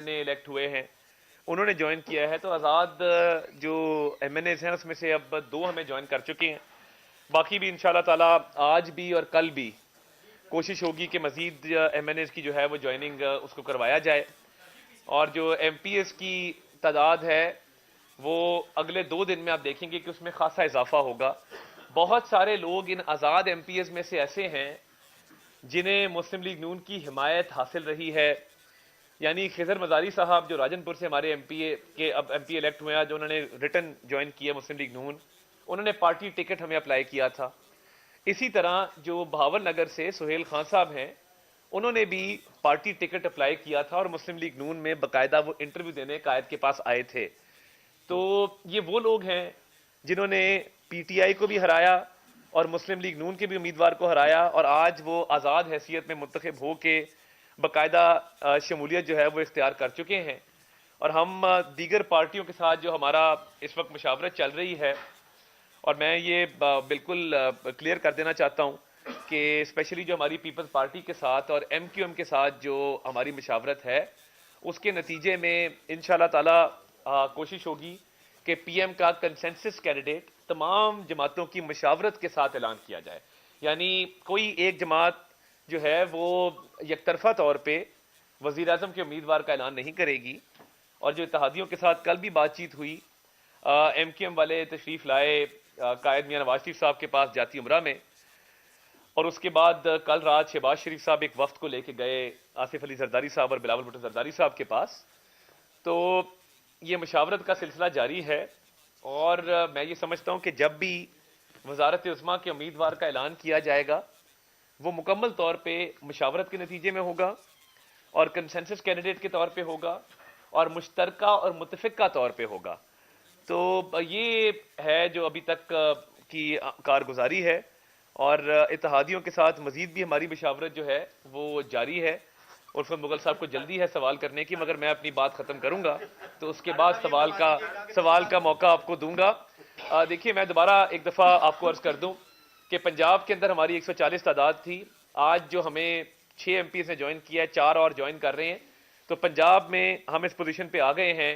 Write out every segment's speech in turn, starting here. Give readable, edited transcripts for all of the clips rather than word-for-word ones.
نے الیکٹ ہوئے ہیں انہوں نے جوائن کیا ہے، تو آزاد جو ایم این ایز ہیں اس میں سے اب 2 ہمیں جوائن کر چکے ہیں، باقی بھی انشاءاللہ تعالی آج بھی اور کل بھی کوشش ہوگی کہ مزید ایم این ایز کی جو ہے وہ جوائننگ اس کو کروایا جائے، اور جو ایم پی ایس کی تعداد ہے وہ اگلے 2 دن میں آپ دیکھیں گے کہ اس میں خاصا اضافہ ہوگا۔ بہت سارے لوگ ان آزاد ایم پی ایس میں سے ایسے ہیں جنہیں مسلم لیگ نون کی حمایت حاصل رہی ہے، یعنی خضر مزاری صاحب جو راجن پور سے ہمارے ایم پی اے کے اب ایم پی الیکٹ ہوئے ہیں، جو انہوں نے ریٹن جوائن کیا مسلم لیگ نون، انہوں نے پارٹی ٹکٹ ہمیں اپلائی کیا تھا۔ اسی طرح جو بہاول نگر سے سہیل خان صاحب ہیں، انہوں نے بھی پارٹی ٹکٹ اپلائی کیا تھا اور مسلم لیگ نون میں باقاعدہ وہ انٹرویو دینے قائد کے پاس آئے تھے۔ تو یہ وہ لوگ ہیں جنہوں نے پی ٹی آئی کو بھی ہرایا اور مسلم لیگ نون کے بھی امیدوار کو ہرایا، اور آج وہ آزاد حیثیت میں منتخب ہو کے باقاعدہ شمولیت جو ہے وہ اختیار کر چکے ہیں۔ اور ہم دیگر پارٹیوں کے ساتھ جو ہمارا اس وقت مشاورت چل رہی ہے، اور میں یہ بالکل کلیئر کر دینا چاہتا ہوں کہ اسپیشلی جو ہماری پیپلز پارٹی کے ساتھ اور ایم کیو ایم کے ساتھ جو ہماری مشاورت ہے، اس کے نتیجے میں انشاءاللہ تعالی کوشش ہوگی کہ پی ایم کا کنسنسس کینڈیڈیٹ تمام جماعتوں کی مشاورت کے ساتھ اعلان کیا جائے، یعنی کوئی ایک جماعت جو ہے وہ یک طرفہ طور پہ وزیر اعظم کے امیدوار کا اعلان نہیں کرے گی۔ اور جو اتحادیوں کے ساتھ کل بھی بات چیت ہوئی، ایم کیو ایم والے تشریف لائے قائد میاں نواز شریف صاحب کے پاس جاتی عمرہ میں، اور اس کے بعد کل رات شہباز شریف صاحب ایک وفد کو لے کے گئے آصف علی زرداری صاحب اور بلاول بھٹو زرداری صاحب کے پاس۔ تو یہ مشاورت کا سلسلہ جاری ہے، اور میں یہ سمجھتا ہوں کہ جب بھی وزارت عظمیٰ کے امیدوار کا اعلان کیا جائے گا وہ مکمل طور پہ مشاورت کے نتیجے میں ہوگا اور کنسنسس کینڈیڈیٹ کے طور پہ ہوگا اور مشترکہ اور متفقہ طور پہ ہوگا۔ تو یہ ہے جو ابھی تک کی کارگزاری ہے، اور اتحادیوں کے ساتھ مزید بھی ہماری مشاورت جو ہے وہ جاری ہے۔ عرفت مغل صاحب کو جلدی ہے سوال کرنے کی، مگر میں اپنی بات ختم کروں گا تو اس کے بعد سوال کا موقع آپ کو دوں گا۔ دیکھیے میں دوبارہ ایک دفعہ آپ کو عرض کر دوں کہ پنجاب کے اندر ہماری 140 تعداد تھی، آج جو ہمیں 6 ایم پی نے جوائن کیا ہے، 4 اور جوائن کر رہے ہیں، تو پنجاب میں ہم اس پوزیشن پہ آ گئے ہیں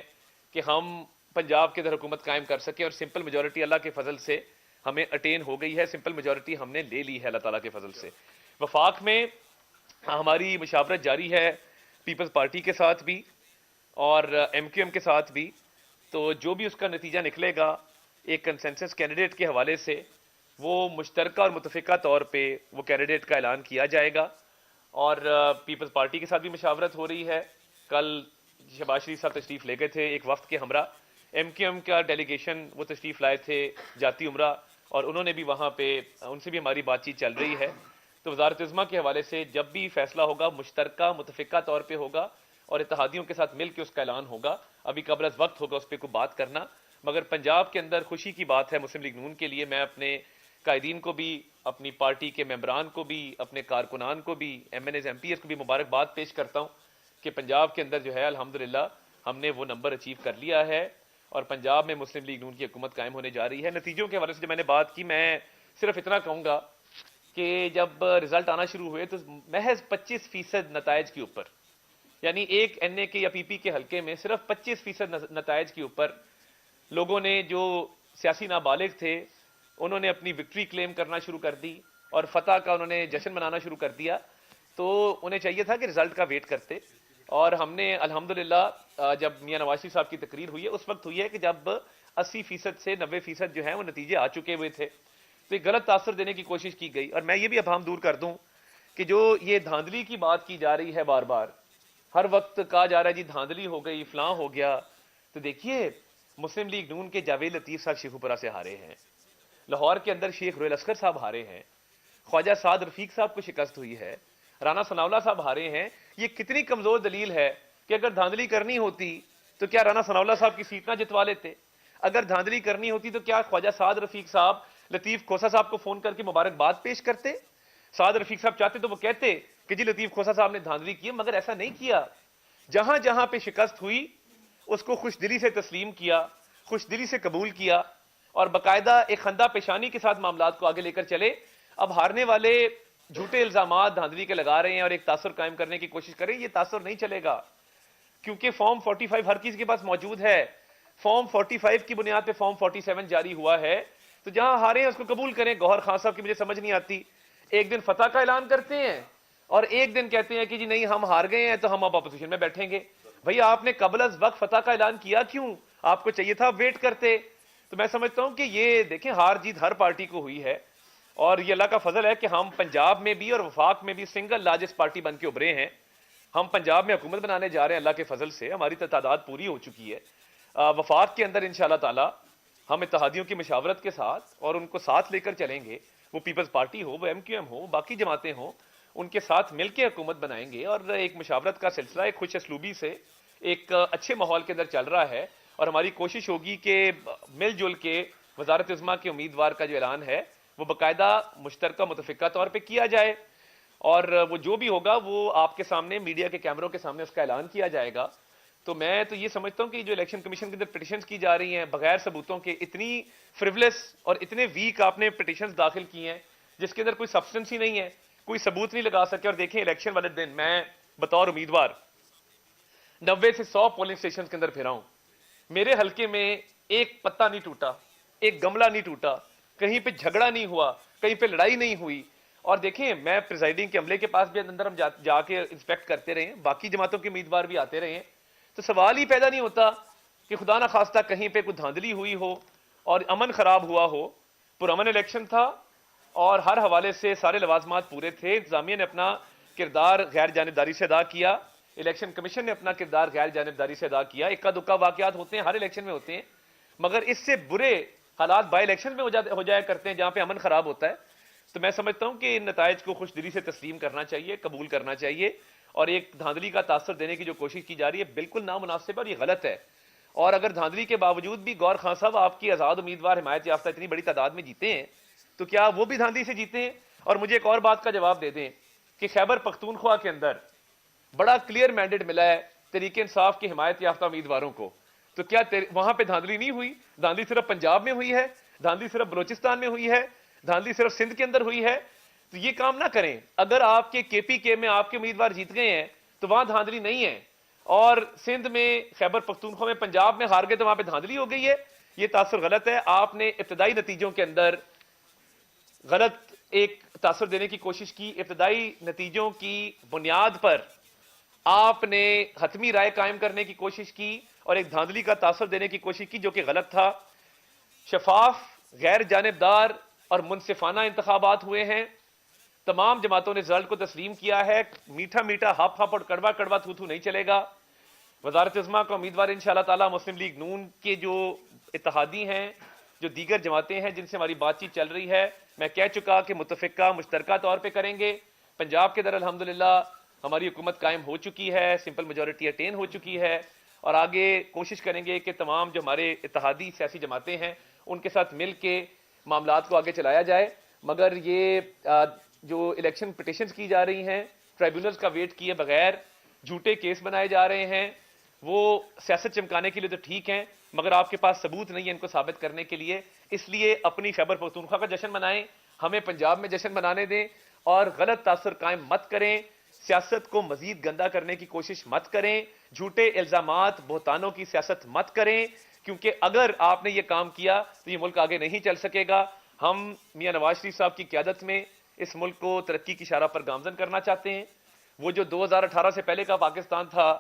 کہ ہم پنجاب کے اندر حکومت قائم کر سکیں، اور سمپل میجورٹی اللہ کے فضل سے ہمیں اٹین ہو گئی ہے، سمپل میجورٹی ہم نے لے لی ہے اللہ تعالیٰ کے فضل سے۔ وفاق میں ہماری مشاورت جاری ہے پیپلز پارٹی کے ساتھ بھی اور ایم کیو ایم کے ساتھ بھی، تو جو بھی اس کا نتیجہ نکلے گا ایک کنسنسس کینڈیڈیٹ کے حوالے سے، وہ مشترکہ اور متفقہ طور پہ وہ کینڈیڈیٹ کا اعلان کیا جائے گا۔ اور پیپلز پارٹی کے ساتھ بھی مشاورت ہو رہی ہے، کل شہباز شریف صاحب تشریف لے گئے تھے ایک وفد کے ہمراہ، ایم کیو ایم کا ڈیلیگیشن وہ تشریف لائے تھے جاتی عمرہ، اور انہوں نے بھی وہاں پہ ان سے بھی ہماری بات چیت چل رہی ہے۔ تو وزارت عظمیٰ کے حوالے سے جب بھی فیصلہ ہوگا مشترکہ متفقہ طور پہ ہوگا اور اتحادیوں کے ساتھ مل کے اس کا اعلان ہوگا، ابھی قبل از وقت ہوگا اس پہ کوئی بات کرنا، مگر پنجاب کے اندر خوشی کی بات ہے مسلم لیگ نون کے لیے۔ میں اپنے قائدین کو بھی، اپنی پارٹی کے ممبران کو بھی، اپنے کارکنان کو بھی، M N A's M P A's کو بھی مبارکباد پیش کرتا ہوں کہ پنجاب کے اندر جو ہے الحمدللہ ہم نے وہ نمبر اچیو کر لیا ہے، اور پنجاب میں مسلم لیگ نون کی حکومت قائم ہونے جا رہی ہے۔ نتیجوں کے حوالے سے جو میں نے بات کی، میں صرف اتنا کہوں گا کہ جب رزلٹ آنا شروع ہوئے تو محض 25% نتائج کے اوپر، یعنی ایک این اے کے یا پی پی کے حلقے میں صرف 25% نتائج کے اوپر لوگوں نے، جو سیاسی نابالغ تھے، انہوں نے اپنی وکٹری کلیم کرنا شروع کر دی اور فتح کا انہوں نے جشن منانا شروع کر دیا۔ تو انہیں چاہیے تھا کہ رزلٹ کا ویٹ کرتے، اور ہم نے الحمدللہ جب میاں نواز شریف صاحب کی تقریر ہوئی ہے اس وقت ہوئی ہے کہ جب 80% سے 90% جو ہیں وہ نتیجے آ چکے ہوئے تھے، تو ایک غلط تاثر دینے کی کوشش کی گئی۔ اور میں یہ بھی ابہام دور کر دوں کہ جو یہ دھاندلی کی بات کی جا رہی ہے، بار بار ہر وقت کہا جا رہا ہے جی دھاندلی ہو گئی، فلاں ہو گیا، تو دیکھیے مسلم لیگ نون کے جاوید لطیف صاحب شیخو پورہ سے ہارے ہیں، لاہور کے اندر شیخ رویل اسکر صاحب ہارے ہیں، خواجہ سعد رفیق صاحب کو شکست ہوئی ہے، رانا ثناء اللہ صاحب ہارے ہیں۔ یہ کتنی کمزور دلیل ہے کہ اگر دھاندلی کرنی ہوتی تو کیا رانا ثناء اللہ صاحب کی سیٹ نہ جتوا لیتے؟ اگر دھاندلی کرنی ہوتی تو کیا خواجہ سعد رفیق صاحب لطیف کھوسا صاحب کو فون کر کے مبارکباد پیش کرتے؟ سعد رفیق صاحب چاہتے تو وہ کہتے کہ جی لطیف کھوسا صاحب نے دھاندلی کی، مگر ایسا نہیں کیا۔ جہاں جہاں پہ شکست ہوئی اس کو خوش دلی سے تسلیم کیا، خوش دلی سے قبول کیا، اور باقاعدہ ایک خندہ پیشانی کے ساتھ معاملات کو آگے لے کر چلے۔ اب ہارنے والے جھوٹے الزامات دھاندلی کے لگا رہے ہیں اور ایک تاثر قائم کرنے کی کوشش کریں، یہ تاثر نہیں چلے گا۔ کیونکہ فارم 45 ہر کسی کے پاس موجود ہے. فارم 45 کی بنیاد پہ فارم 47 جاری ہوا ہے. تو جہاں ہارے ہیں اس کو قبول کریں. گوہر خان صاحب کی مجھے سمجھ نہیں آتی, ایک دن فتح کا اعلان کرتے ہیں اور ایک دن کہتے ہیں کہ جی نہیں ہم ہار گئے ہیں تو ہم اب اپوزیشن میں بیٹھیں گے. بھئی آپ نے قبل از وقت فتح کا اعلان کیا کیوں؟ آپ کو چاہیے تھا ویٹ کرتے. تو میں سمجھتا ہوں کہ یہ دیکھیں ہار جیت ہر پارٹی کو ہوئی ہے, اور یہ اللہ کا فضل ہے کہ ہم پنجاب میں بھی اور وفاق میں بھی سنگل لارجسٹ پارٹی بن کے ابھرے ہیں. ہم پنجاب میں حکومت بنانے جا رہے ہیں اللہ کے فضل سے, ہماری تعداد پوری ہو چکی ہے. وفاق کے اندر انشاءاللہ تعالی ہم اتحادیوں کی مشاورت کے ساتھ اور ان کو ساتھ لے کر چلیں گے. وہ پیپلز پارٹی ہو, وہ MQM ہو, باقی جماعتیں ہوں, ان کے ساتھ مل کے حکومت بنائیں گے. اور ایک مشاورت کا سلسلہ ایک خوش اسلوبی سے ایک اچھے ماحول کے اندر چل رہا ہے, اور ہماری کوشش ہوگی کہ مل جل کے وزارت عظمیٰ کے امیدوار کا جو اعلان ہے وہ باقاعدہ مشترکہ متفقہ طور پہ کیا جائے, اور وہ جو بھی ہوگا وہ آپ کے سامنے میڈیا کے کیمروں کے سامنے اس کا اعلان کیا جائے گا. تو میں تو یہ سمجھتا ہوں کہ جو الیکشن کمیشن کے اندر پٹیشنز کی جا رہی ہیں بغیر ثبوتوں کے, اتنی فریولس اور اتنے ویک آپ نے پٹیشنز داخل کی ہیں جس کے اندر کوئی سبسٹنس ہی نہیں ہے, کوئی ثبوت نہیں لگا سکے. اور دیکھیں الیکشن والے دن میں بطور امیدوار 90 سے 100 پولنگ اسٹیشن کے اندر پھرا ہوں, میرے حلقے میں ایک پتا نہیں ٹوٹا, ایک گملہ نہیں ٹوٹا, کہیں پہ جھگڑا نہیں ہوا, کہیں پہ لڑائی نہیں ہوئی. اور دیکھیں میں پریزائڈنگ کے عملے کے پاس بھی اندر ہم جا کے انسپیکٹ کرتے رہے ہیں, باقی جماعتوں کے امیدوار بھی آتے رہے ہیں. تو سوال ہی پیدا نہیں ہوتا کہ خدا نہ خواستہ کہیں پہ کوئی دھاندلی ہوئی ہو اور امن خراب ہوا ہو. پرامن الیکشن تھا اور ہر حوالے سے سارے لوازمات پورے تھے. انتظامیہ نے اپنا کردار غیر جانبداری سے ادا کیا, الیکشن کمیشن نے اپنا کردار غیر جانبداری سے ادا کیا. اکا دکا واقعات ہوتے ہیں, ہر الیکشن میں ہوتے ہیں, مگر اس سے برے حالات بائی الیکشن میں ہو جایا کرتے ہیں جہاں پہ امن خراب ہوتا ہے. تو میں سمجھتا ہوں کہ ان نتائج کو خوش دلی سے تسلیم کرنا چاہیے, قبول کرنا چاہیے, اور ایک دھاندلی کا تاثر دینے کی جو کوشش کی جا رہی ہے بالکل نامناسب ہے اور یہ غلط ہے. اور اگر دھاندلی کے باوجود بھی گور خان صاحب آپ کی آزاد امیدوار حمایت یافتہ اتنی بڑی تعداد میں جیتے ہیں تو کیا وہ بھی دھاندلی سے جیتے ہیں؟ اور مجھے ایک اور بات کا جواب دے دیں کہ خیبر پختونخوا کے اندر بڑا کلیئر مینڈیٹ ملا ہے تحریک انصاف کی حمایت یافتہ امیدواروں کو, تو کیا وہاں پہ دھاندلی نہیں ہوئی؟ دھاندلی صرف پنجاب میں ہوئی ہے, دھاندلی صرف بلوچستان میں ہوئی ہے, دھاندلی صرف سندھ کے اندر ہوئی ہے. تو یہ کام نہ کریں. اگر آپ کے KPK میں آپ کے امیدوار جیت گئے ہیں تو وہاں دھاندلی نہیں ہے, اور سندھ میں, خیبر پختونخوا میں, پنجاب میں ہار گئے تو وہاں پہ دھاندلی ہو گئی ہے. یہ تاثر غلط ہے. آپ نے ابتدائی نتیجوں کے اندر غلط ایک تاثر دینے کی کوشش کی. ابتدائی نتیجوں کی بنیاد پر آپ نے حتمی رائے قائم کرنے کی کوشش کی اور ایک دھاندلی کا تاثر دینے کی کوشش کی جو کہ غلط تھا. شفاف, غیر جانبدار اور منصفانہ انتخابات ہوئے ہیں. تمام جماعتوں نے رزلٹ کو تسلیم کیا ہے. میٹھا میٹھا ہپ ہپ اور کڑوا کڑوا تھو تھو نہیں چلے گا. وزارت عظمیٰ کا امیدوار انشاءاللہ تعالی مسلم لیگ نون کے جو اتحادی ہیں, جو دیگر جماعتیں ہیں جن سے ہماری بات چیت چل رہی ہے, میں کہہ چکا کہ متفقہ مشترکہ طور پہ کریں گے. پنجاب کے در الحمدللہ ہماری حکومت قائم ہو چکی ہے, سمپل میجورٹی اٹین ہو چکی ہے, اور آگے کوشش کریں گے کہ تمام جو ہمارے اتحادی سیاسی جماعتیں ہیں ان کے ساتھ مل کے معاملات کو آگے چلایا جائے. مگر یہ جو الیکشن پٹیشنز کی جا رہی ہیں ٹرائیبونلز کا ویٹ کیے بغیر, جھوٹے کیس بنائے جا رہے ہیں, وہ سیاست چمکانے کے لیے تو ٹھیک ہیں مگر آپ کے پاس ثبوت نہیں ہے ان کو ثابت کرنے کے لیے. اس لیے اپنی خیبر پختونخوا کا جشن منائیں, ہمیں پنجاب میں جشن منانے دیں, اور غلط تاثر قائم مت کریں. سیاست کو مزید گندا کرنے کی کوشش مت کریں, جھوٹے الزامات بہتانوں کی سیاست مت کریں, کیونکہ اگر آپ نے یہ کام کیا تو یہ ملک آگے نہیں چل سکے گا. ہم میاں نواز شریف صاحب کی قیادت میں اس ملک کو ترقی کی شارہ پر گامزن کرنا چاہتے ہیں. وہ جو 2018 سے پہلے کا پاکستان تھا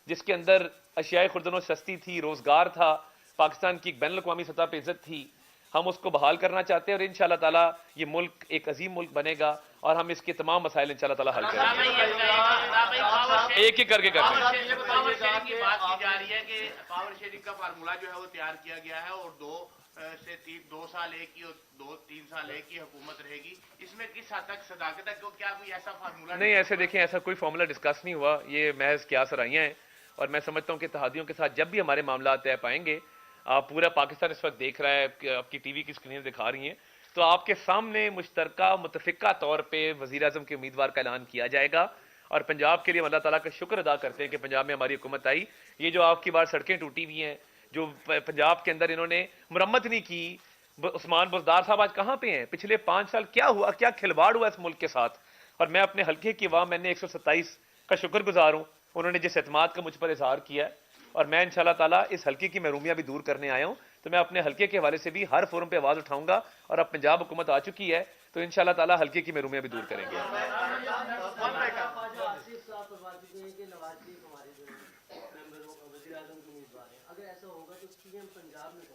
جس کے اندر اشیاء خوردن و سستی تھی, روزگار تھا, پاکستان کی ایک بین الاقوامی سطح پہ عزت تھی, ہم اس کو بحال کرنا چاہتے ہیں. اور انشاءاللہ تعالی یہ ملک ایک عظیم ملک بنے گا اور ہم اس کے تمام مسائل انشاءاللہ تعالی حل کریں گے. ایک ایک کر کے کریں گے. پاور شیئرنگ کی بات کی جا رہی ہے کہ پاور شیئرنگ کا فارمولا جو ہے وہ تیار کیا گیا ہے اور 2 سال ایک کی اور 2-3 سال ایک کی حکومت رہے گی. اس میں کس حد تک صداقت ہے, کیا کوئی ایسا فارمولا نہیں؟ ایسے دیکھیں, ایسا کوئی فارمولا ڈسکس نہیں ہوا, یہ محض کیا سرائیاں ہیں. اور میں سمجھتا ہوں کہ اتحادیوں کے ساتھ جب بھی ہمارے معاملات طے پائیں گے, آپ پورا پاکستان اس وقت دیکھ رہا ہے, آپ کی ٹی وی کی اسکرین دکھا رہی ہیں, تو آپ کے سامنے مشترکہ متفقہ طور پہ وزیر اعظم کے امیدوار کا اعلان کیا جائے گا. اور پنجاب کے لیے اللہ تعالیٰ کا شکر ادا کرتے ہیں کہ پنجاب میں ہماری حکومت آئی. یہ جو آپ کی بار سڑکیں ٹوٹی ہوئی ہیں, جو پنجاب کے اندر انہوں نے مرمت نہیں کی, عثمان بزدار صاحب آج کہاں پہ ہیں؟ پچھلے 5 سال کیا ہوا, کیا کھلواڑ ہوا اس ملک کے ساتھ؟ اور میں اپنے حلقے کی عوام, میں نے 127 کا شکر گزار ہوں, انہوں نے جس اعتماد کا مجھ پر اظہار کیا ہے اور میں انشاءاللہ تعالیٰ اس حلقے کی محرومیاں بھی دور کرنے آیا ہوں, تو میں اپنے حلقے کے حوالے سے بھی ہر فورم پہ آواز اٹھاؤں گا, اور اب پنجاب حکومت آ چکی ہے تو انشاءاللہ تعالیٰ حلقے کی محرومیاں بھی دور کریں گے.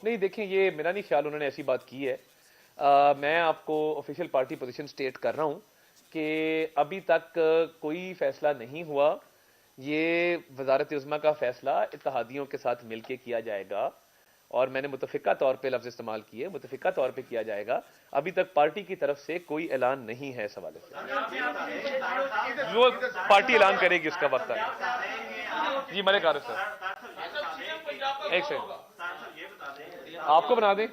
نہیں دیکھیں, یہ میرا نہیں خیال انہوں نے ایسی بات کی ہے. میں آپ کو آفیشیل پارٹی پوزیشن سٹیٹ کر رہا ہوں کہ ابھی تک کوئی فیصلہ نہیں ہوا. یہ وزارت عظمیٰ کا فیصلہ اتحادیوں کے ساتھ مل کے کیا جائے گا, اور میں نے متفقہ طور پہ لفظ استعمال کیے, متفقہ طور پہ کیا جائے گا. ابھی تک پارٹی کی طرف سے کوئی اعلان نہیں ہے اس حوالے سے. وہ پارٹی اعلان کرے گی, اس کا وقت آئے گا. جی ملک عارف صاحب, ایک سیکنڈ آپ کو بنا دیں.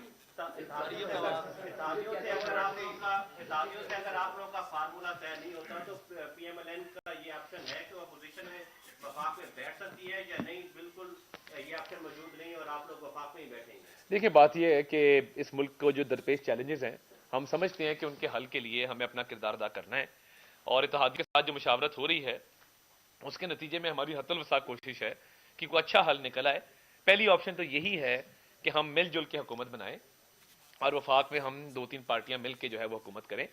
دیکھیں بات یہ ہے کہ اس ملک کو جو درپیش چیلنجز ہیں, ہم سمجھتے ہیں کہ ان کے حل کے لیے ہمیں اپنا کردار ادا کرنا ہے, اور اتحاد کے ساتھ جو مشاورت ہو رہی ہے اس کے نتیجے میں ہماری حتی الوسع کوشش ہے کہ کوئی اچھا حل نکل آئے. پہلی آپشن تو یہی ہے کہ ہم مل جل کے حکومت بنائیں, اور وفاق میں ہم 2-3 پارٹیاں مل کے جو ہے وہ حکومت کریں.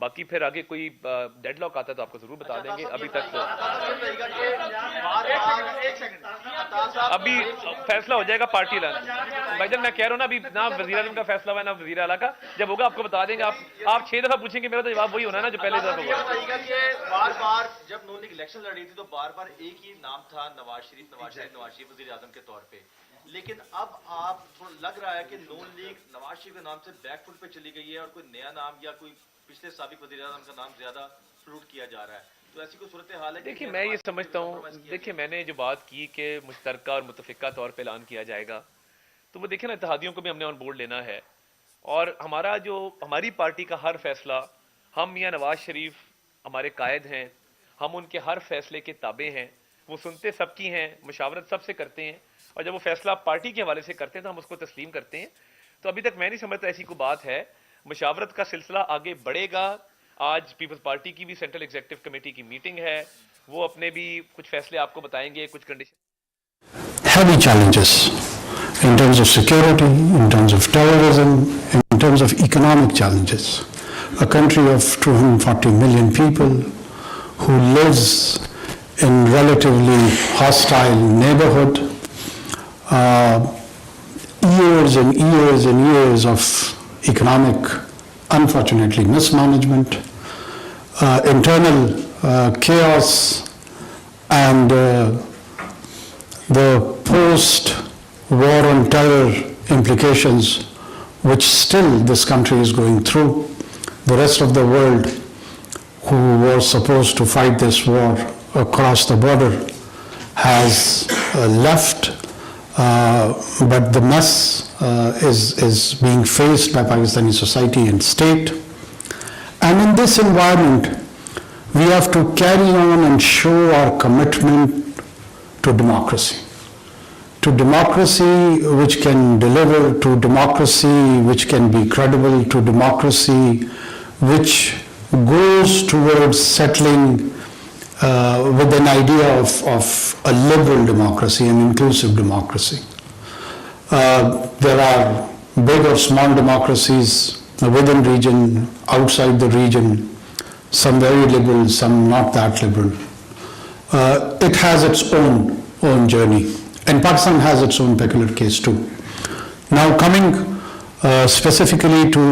باقی پھر آگے کوئی ڈیڈ لاک آتا ہے تو آپ کو ضرور بتا دیں گے. ابھی فیصلہ ہو جائے گا پارٹی اعلان. بھائی جان میں کہہ رہا ہوں نا, ابھی نہ وزیر اعظم کا فیصلہ ہوا ہے نہ وزیر اعلیٰ کا, جب ہوگا آپ کو بتا دیں گے. آپ 6 دفعہ پوچھیں گے, میرا تو جواب وہی ہونا ہے نا جو پہلے دفعہ ہوا. بار بار جب نون لیگ الیکشن لڑ رہی تھی تو بار بار ایک ہی نام تھا, نواز شریف وزیر اعظم کے طور پہ. لیکن اب آپ تھوڑا لگ رہا ہے کہ نون لیگ نواز شریف کے نام سے بیک فٹ پہ چلی گئی ہے, اور کوئی نیا نام یا کوئی پچھلے سابق وزیر اعظم کا نام زیادہ فلوٹ کیا جا رہا ہے. تو ایسی کوئی صورتحال ہے؟ دیکھیں میں یہ سمجھتا ہوں, دیکھیں میں نے جو بات کی کہ مشترکہ اور متفقہ طور پہ اعلان کیا جائے گا, تو وہ دیکھیں نا اتحادیوں کو بھی ہم نے آن بورڈ لینا ہے, اور ہماری پارٹی کا ہر فیصلہ, ہم میاں نواز شریف ہمارے قائد ہیں, ہم ان کے ہر فیصلے کے تابع ہیں, وہ سنتے سب کی ہیں, مشاورت سب سے کرتے ہیں, اور جب وہ فیصلہ پارٹی کے حوالے سے کرتے ہیں تو ہم اس کو تسلیم کرتے ہیں. تو ابھی تک میں نہیں سمجھتا ایسی کوئی بات ہے. مشاورت کا سلسلہ آگے بڑھے گا. آج پیپلز پارٹی کی بھی سینٹرل ایگزیکٹو کمیٹی کی میٹنگ ہے, وہ اپنے بھی کچھ فیصلے آپ کو بتائیں گے, کچھ condition. Heavy challenges in terms of security, in terms of terrorism, in terms of economic challenges. A country of 240 million people who lives in relatively hostile neighborhood, years and years and years of economic, unfortunately, mismanagement, internal chaos, and the post-war on terror implications which still this country is going through. The rest of the world who was supposed to fight this war across the border has left, but the mess is being faced by Pakistani society and state. And in this environment, we have to carry on and show our commitment to democracy which can deliver, to democracy which can be credible, to democracy which goes towards settling with an idea of a liberal democracy, an inclusive democracy. There are big or small democracies within region, outside the region, some very liberal, some not that liberal. It has its own journey, and Pakistan has its own peculiar case too. Now coming specifically to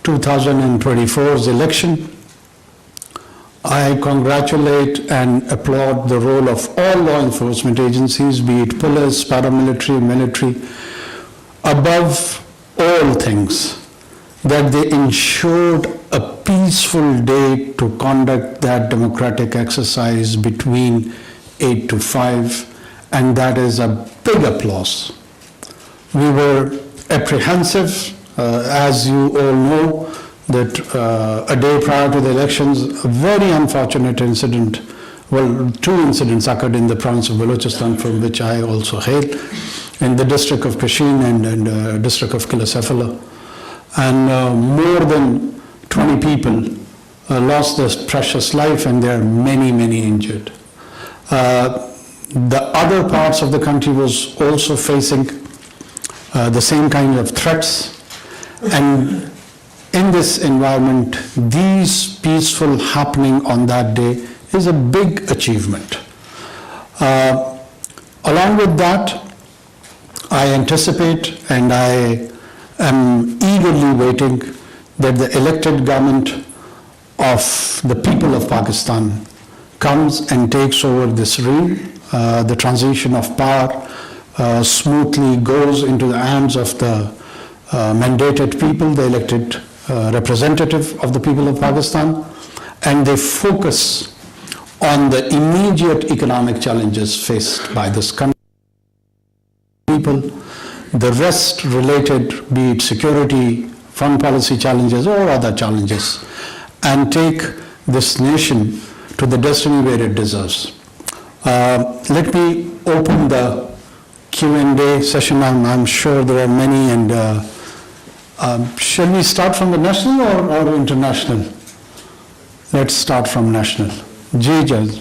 2024's election, I congratulate and applaud the role of all law enforcement agencies, be it police, paramilitary, military, above all things, that they ensured a peaceful day to conduct that democratic exercise between 8 to 5, and that is a big applause. We were apprehensive, as you all know, that a day prior to the elections, a very unfortunate incident, well, 2 incidents occurred in the province of Balochistan, from which I also hail, in the district of Kashin and district of Kilasefala. And more than 20 people lost their precious life, and there are many, many injured. The other parts of the country was also facing the same kind of threats. And in this environment, these peaceful happening on that day is a big achievement. Along with that, I anticipate and I am eagerly waiting that the elected government of the people of Pakistan comes and takes over this realm. The transition of power smoothly goes into the hands of the mandated people, the elected representative of the people of Pakistan, and they focus on the immediate economic challenges faced by this country. People, the rest related, be it security, foreign policy challenges or other challenges, and take this nation to the destiny where it deserves. Let me open the Q&A session. I'm sure there are many, and shall we start from the national or international? Let's start from national. Ji Judge.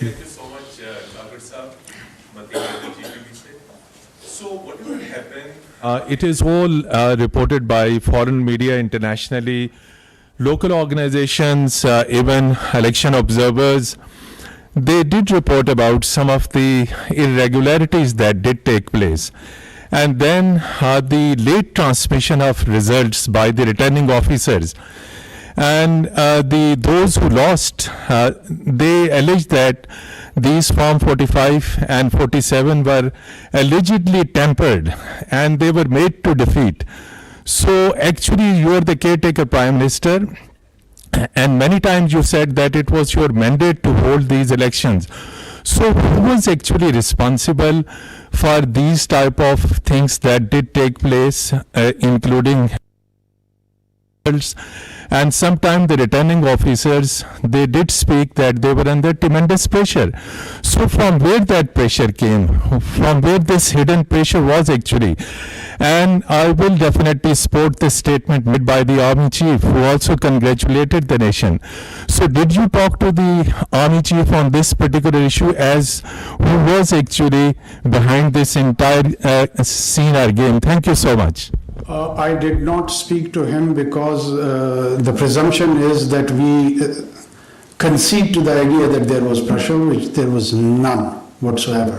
Thank you so much, Dr. Saab, PPP se. So whatever happened, it is all reported by foreign media internationally, local organizations, even election observers. They did report about some of the irregularities that did take place. And then the late transmission of results by the returning officers. And those who lost, they alleged that these Form 45 and 47 were allegedly tampered and they were made to defeat. So actually, you are the caretaker Prime Minister, and many times you said that it was your mandate to hold these elections. So who was actually responsible for these type of things that did take place, including and sometimes the returning officers, they did speak that they were under tremendous pressure. So from where that pressure came, from where this hidden pressure was actually, and I will definitely support the statement made by the army chief, who also congratulated the nation. So did you talk to the army chief on this particular issue, as who was actually behind this entire scene or game? Thank you so much. I did not speak to him because the presumption is that we concede to the idea that there was pressure, which there was none whatsoever.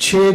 6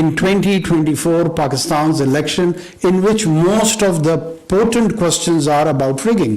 in 2024 Pakistan's election, in which most of the potent questions are about rigging?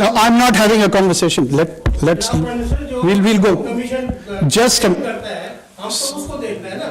No, I'm not having a conversation. Let's we'll go. Just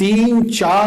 3-4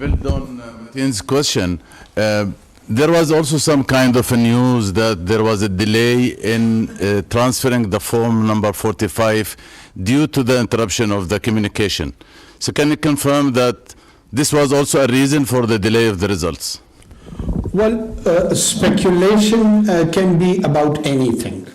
Build on Mateen's question, there was also some kind of a news that there was a delay in transferring the form number 45 due to the interruption of the communication. So can you confirm that this was also a reason for the delay of the results? Well, speculation can be about anything.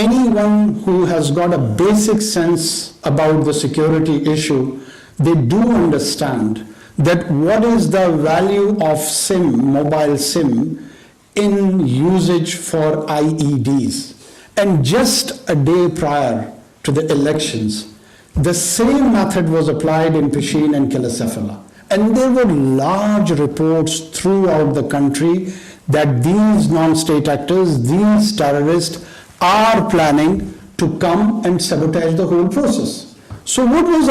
Anyone who has got a basic sense about the security issue, they do understand that what is the value of SIM, mobile SIM, in usage for IEDs. And just a day prior to the elections, the same method was applied in Pishin and Kilisafala. And there were large reports throughout the country that these non-state actors, these terrorists, are planning to come and sabotage the whole process. So what was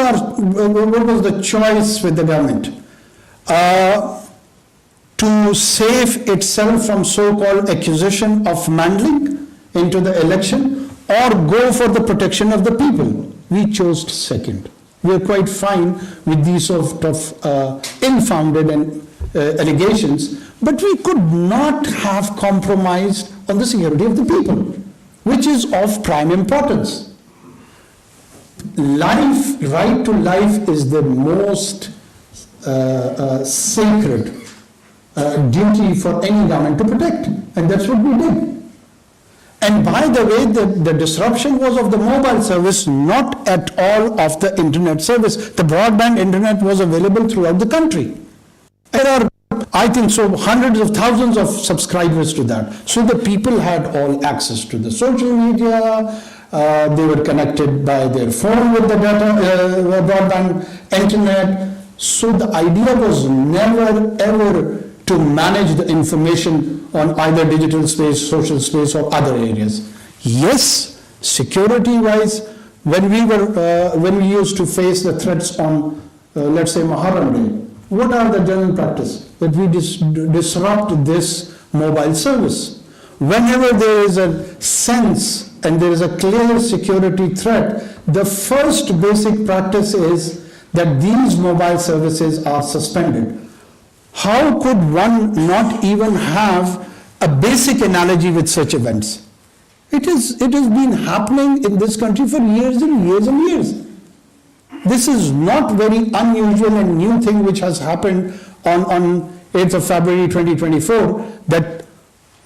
the choice with the government? To save itself from so-called accusation of meddling into the election, or go for the protection of the people. We chose second. We are quite fine with these sort of ill-founded allegations, but we could not have compromised on the security of the people, which is of prime importance. Life, right to life, is the most sacred duty for any government to protect, and that's what we did. And by the way, the disruption was of the mobile service, not at all of the internet service. The broadband internet was available throughout the country. There are, I think so, hundreds of thousands of subscribers to that. So the people had all access to the social media. They were connected by their phone with the data, broadband internet. So the idea was never ever to manage the information on either digital space, social space, or other areas. Yes, security-wise, when we used to face the threats on, let's say, Muharram Day, what are the general practice? That we disrupt this mobile service. Whenever there is a sense and there is a clear security threat, the first basic practice is that these mobile services are suspended. How could one not even have a basic analogy with such events? It has been happening in this country for years and years and years. This is not very unusual and new thing which has happened on 8th of February 2024, that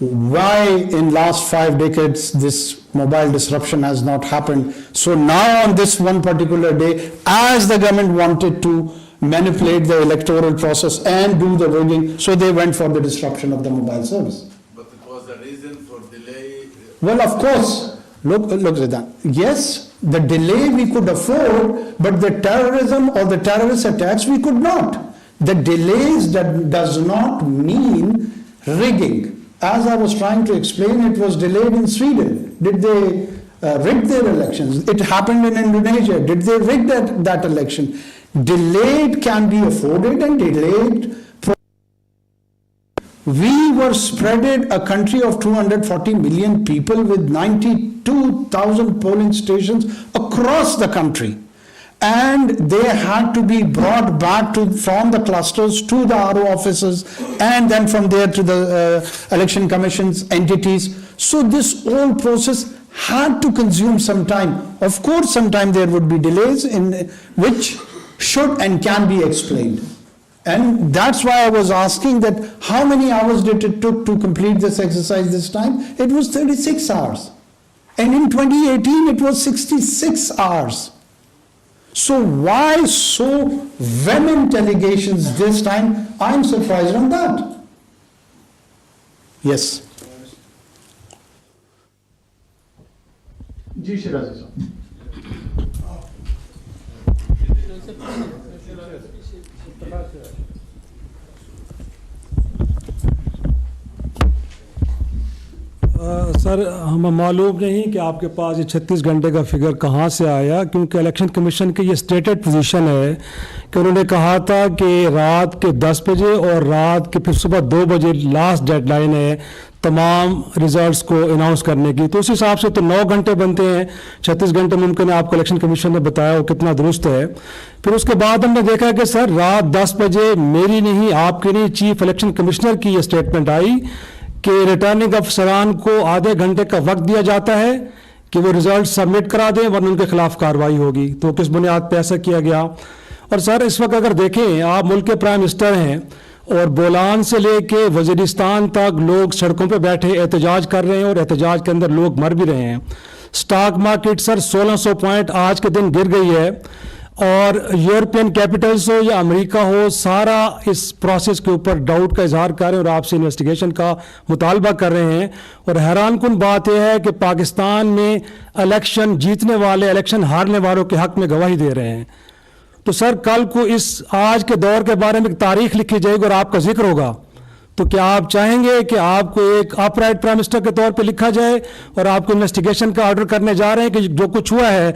why in last 5 decades this mobile disruption has not happened. So now on this one particular day, as the government wanted to manipulate the electoral process and do the rigging, so they went for the disruption of the mobile service. But it was a reason for delay. Well, of course, look at that. Yes, the delay we could afford, but the terrorism or the terrorist attacks we could not. The delays that does not mean rigging. As I was trying to explain, it was delayed in Sweden. Did they rig their elections? It happened in Indonesia. Did they rig that election? Delayed can be afforded and delayed. We were spreaded a country of 240 million people with 92,000 polling stations across the country. And they had to be brought back from the clusters to the RO offices, and then from there to the election commission's entities. So this whole process had to consume some time. Of course, sometime there would be delays in which should and can be explained. And that's why I was asking that how many hours did it took to complete this exercise this time? It was 36 hours. And in 2018, it was 66 hours. So why so vehement allegations this time? I'm surprised on that. Yes. Ji Shirazi sir. سر ہمیں معلوم نہیں کہ آپ کے پاس یہ 36 گھنٹے کا figure کہاں سے آیا، کیونکہ الیکشن کمیشن کی یہ اسٹیٹڈ پوزیشن ہے کہ انہوں نے کہا تھا کہ رات کے 10 بجے اور رات کے پھر صبح 2 بجے لاسٹ ڈیڈ لائن ہے تمام ریزلٹس کو اناؤنس کرنے کی. تو اس حساب سے تو 9 گھنٹے بنتے ہیں. 36 گھنٹے ممکن ہے آپ کو الیکشن کمیشن نے بتایا وہ کتنا درست ہے. پھر اس کے بعد ہم نے دیکھا کہ سر رات 10 بجے میری نہیں، آپ کی نہیں، چیف الیکشن کمشنر کی یہ اسٹیٹمنٹ آئی کہ ریٹرننگ افسران کو آدھے گھنٹے کا وقت دیا جاتا ہے کہ وہ ریزلٹ سبمٹ کرا دیں ورنہ ان کے خلاف کارروائی ہوگی. تو کس بنیاد پہ ایسا کیا گیا؟ اور سر اس وقت اگر دیکھیں آپ ملک کے پرائم منسٹر ہیں اور بولان سے لے کے وزیرستان تک لوگ سڑکوں پہ بیٹھے احتجاج کر رہے ہیں اور احتجاج کے اندر لوگ مر بھی رہے ہیں. سٹاک مارکیٹ سر 1600 پوائنٹ آج کے دن گر گئی ہے، اور یورپین کیپٹلز ہو یا امریکہ ہو سارا اس پروسیس کے اوپر ڈاؤٹ کا اظہار کر رہے ہیں اور آپ سے انویسٹیگیشن کا مطالبہ کر رہے ہیں. اور حیران کن بات یہ ہے کہ پاکستان میں الیکشن جیتنے والے الیکشن ہارنے والوں کے حق میں گواہی دے رہے ہیں. تو سر کل کو اس آج کے دور کے بارے میں ایک تاریخ لکھی جائے گی اور آپ کا ذکر ہوگا، تو کیا آپ چاہیں گے کہ آپ کو ایک اپ رائٹ پرائم منسٹر کے طور پہ لکھا جائے اور آپ کو انویسٹیگیشن کا آرڈر کرنے جا رہے ہیں کہ جو کچھ ہوا ہے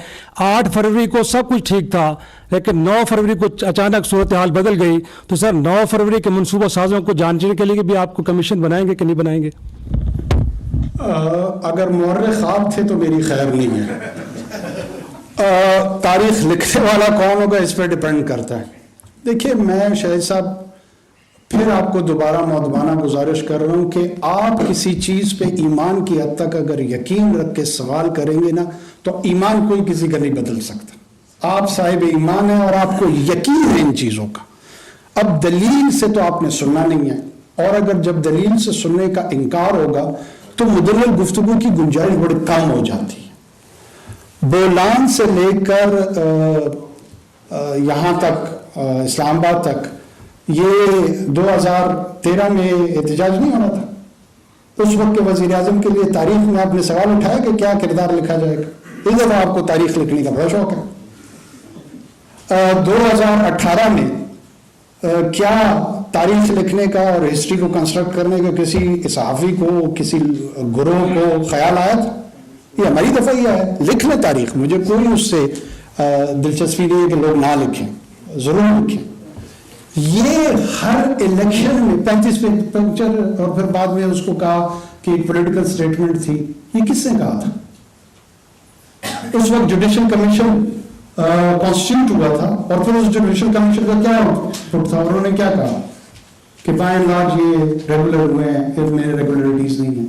8 فروری کو سب کچھ ٹھیک تھا لیکن 9 فروری کو اچانک صورتحال بدل گئی؟ تو سر 9 فروری کے منصوبہ سازوں کو جانچنے کے لیے بھی آپ کو کمیشن بنائیں گے کہ نہیں بنائیں گے؟ اگر مورخ خواب تھے تو میری خیر نہیں ہے. تاریخ لکھنے والا کون ہوگا اس پہ ڈپینڈ کرتا ہے. دیکھیے میں شاہد صاحب پھر آپ کو دوبارہ مؤدبانہ گزارش کر رہا ہوں کہ آپ کسی چیز پہ ایمان کی حد تک اگر یقین رکھ کے سوال کریں گے نا تو ایمان کوئی کسی کا نہیں بدل سکتا. آپ صاحب ایمان ہیں اور آپ کو یقین ہے ان چیزوں کا. اب دلیل سے تو آپ نے سننا نہیں ہے، اور اگر جب دلیل سے سننے کا انکار ہوگا تو مدلل گفتگو کی گنجائش بڑی کم ہو جاتی ہے. بولان سے لے کر یہاں تک اسلام آباد تک یہ 2013 میں احتجاج نہیں ہونا تھا. اس وقت کے وزیر اعظم کے لیے تاریخ میں آپ نے سوال اٹھایا کہ کیا کردار لکھا جائے گا. اس دفعہ آپ کو تاریخ لکھنے کا بڑا شوق ہے. 2018 میں کیا تاریخ لکھنے کا اور ہسٹری کو کنسٹرکٹ کرنے کا کسی صحافی کو کسی گروہ کو خیال آیا تھا؟ یہ ہماری دفعہ یہ ہے لکھ لیں تاریخ. مجھے کوئی اس سے دلچسپی نہیں ہے کہ لوگ نہ لکھیں، ضرور لکھیں. یہ ہر الیکشن میں 35 پنکچر اور پھر بعد میں اس کو کہا کہ ایک پولیٹیکل سٹیٹمنٹ تھی. یہ کس نے کہا تھا؟ اس وقت جوڈیشل کمیشن کانسٹیٹیوٹ ہوا تھا اور پھر اس جوڈیشل کمیشن کا کیا رپورٹ تھا؟ انہوں نے کیا کہا کہ بائی اینڈ لارج یہ ریگولر ہوئے ہیں، اس میں ریگولرٹیز نہیں ہیں.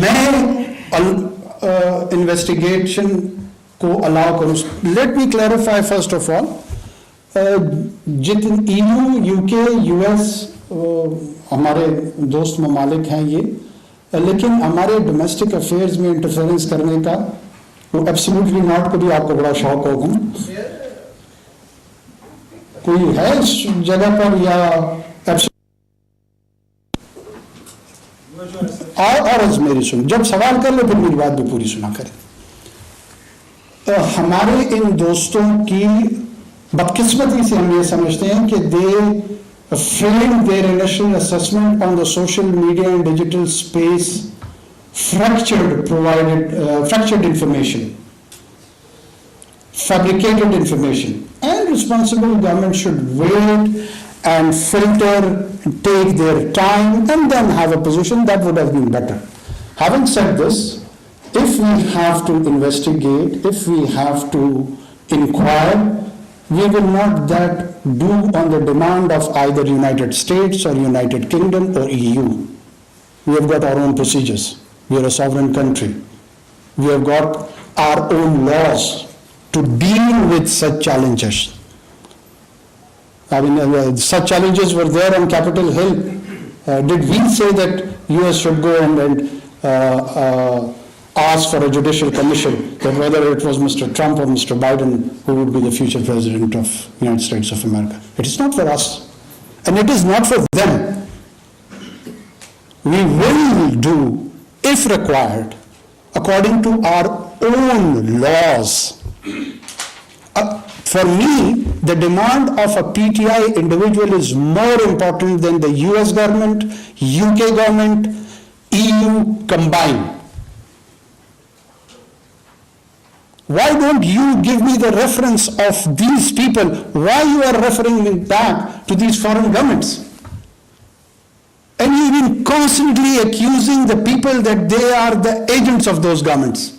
میں انویسٹیگیشن کو الاؤ کروں. Let me clarify first of all, جتنے EU UK US ہمارے دوست ممالک ہیں یہ، لیکن ہمارے ڈومیسٹک افیئرز میں انٹرفیئرنس کرنے کا وہ ایبسلیوٹلی ناٹ کو بھی آپ کو بڑا شوق ہوگا. کوئی ہے اس جگہ پر یا اور میری سن جب سوال کر لو پھر میری بات بھی پوری سنا کریں. ہمارے ان دوستوں کی بدقسمتی سے ہم یہ سمجھتے ہیں کہ they framed their initial assessment on the social media and digital space fractured information, fabricated information, and responsible government should wait and filter, take their time and then have a position. That would have been better. Having said this, if we have to investigate, if we have to inquire, we will not that do on the demand of either United States or United Kingdom or EU. We have got our own procedures. We are a sovereign country. We have got our own laws to deal with such challenges. I mean, such challenges were there on Capitol Hill. Did we say that US should go and ask for a judicial commission, that whether it was Mr. Trump or Mr. Biden who would be the future president of the United States of America? It is not for us, and it is not for them. We will do, if required, according to our own laws. For me, the demand of a PTI individual is more important than the US government, UK government, EU combined. Why don't you give me the reference of these people? Why you are referring me back to these foreign governments? And you've been constantly accusing the people that they are the agents of those governments.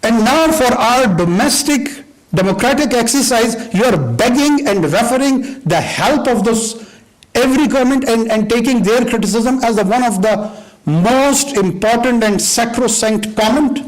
And now for our domestic democratic exercise, you are begging and referring the help of those every government and taking their criticism as one of the most important and sacrosanct comment.